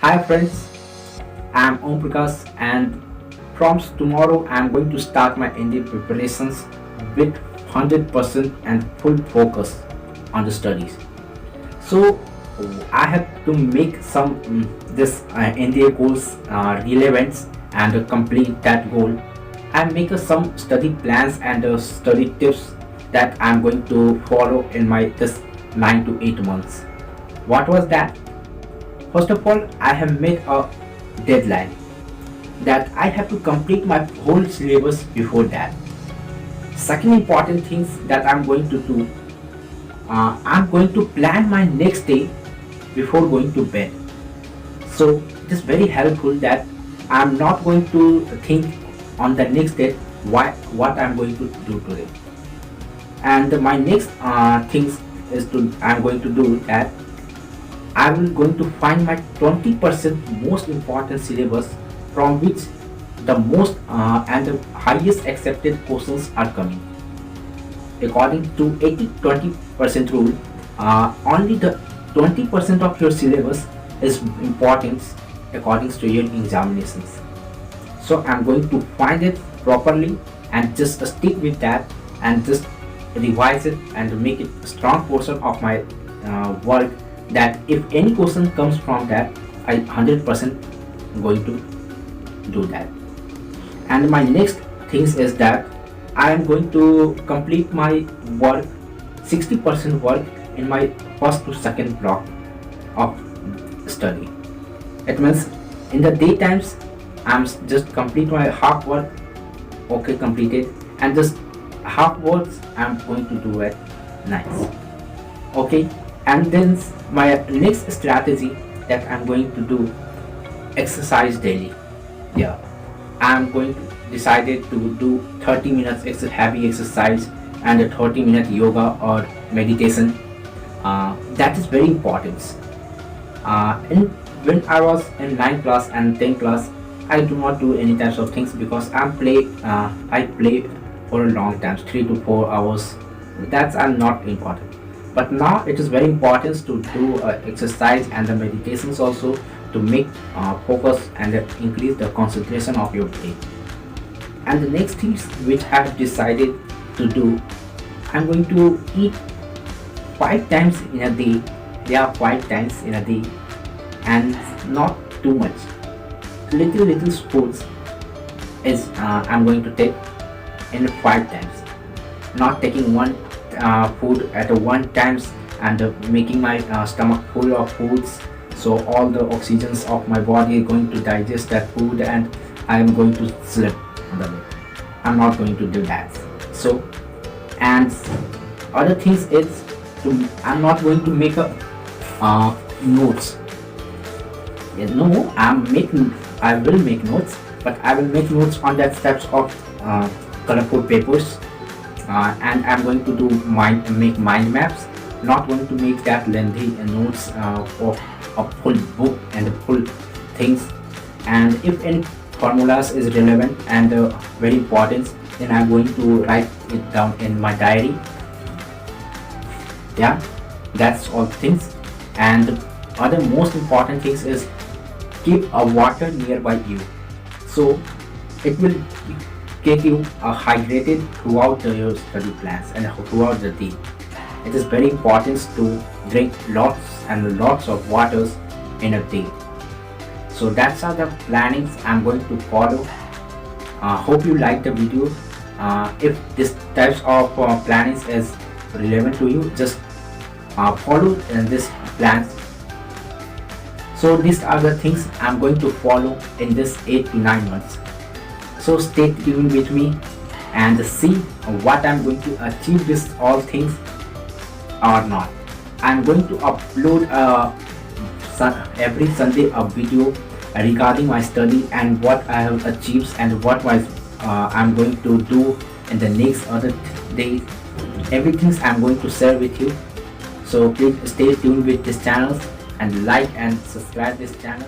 Hi friends, I am Om Prakash and from tomorrow I am going to start my NDA preparations with 100% and full focus on the studies. So I have to make some this NDA goals relevant and complete that goal and make some study plans and study tips that I am going to follow in my this 9 to 8 months. What was that? First of all, I have made a deadline that I have to complete my whole syllabus before that. Second important things that I'm going to do, I'm going to plan my next day before going to bed. So it is very helpful that I'm not going to think on the next day what I'm going to do today. And my next things is to I'm going to do that I will going to find my 20% most important syllabus from which the most and the highest accepted questions are coming. According to 80-20% rule, only the 20% of your syllabus is important according to your examinations. So I'm going to find it properly and just stick with that and just revise it and make it a strong portion of my work, that if any question comes from that, I 100% going to do that. And my next things is that I am going to complete my work 60% work in my first to second block of study. It means in the daytimes I'm just complete my half work, okay, completed, and just half works I'm going to do at nights, okay. And then my next strategy that I'm going to do, exercise daily. Yeah, I'm going to decided to do 30 minutes heavy exercise and a 30-minute yoga or meditation. That is very important. When I was in 9th class and 10th class, I do not do any types of things because I play for a long time, 3 to 4 hours. That's not important. But now it is very important to do exercise and the meditations also to make focus and increase the concentration of your brain. And the next things which I have decided to do, I'm going to eat 5 times in a day. There are 5 times in a day and not too much. Little spoons is I'm going to take in 5 times, not taking one food at one times and making my stomach full of foods, so all the oxygens of my body are going to digest that food and I am going to sleep on the bed. I'm not going to do that. So, and other things is I'm not going to make up notes. No, I will make notes, but I will make notes on that steps of colorful papers. And I'm going to do make mind maps, not going to make that lengthy notes of a full book and full things. And if any formulas is relevant and very important, then I'm going to write it down in my diary. Yeah, that's all things. And other most important things is keep a water nearby you, so it will keep you hydrated throughout your study plans and throughout the day. It is very important to drink lots and lots of waters in a day. So that's are the plannings I'm going to follow. Hope you like the video. If this types of plannings is relevant to you, just follow this plans. So these are the things I'm going to follow in this 8 to 9 months. So stay tuned with me and see what I'm going to achieve this all things or not. I'm going to upload every Sunday a video regarding my study and what I have achieved and what I'm going to do in the next other days. Everything I'm going to share with you. So please stay tuned with this channel and like and subscribe this channel.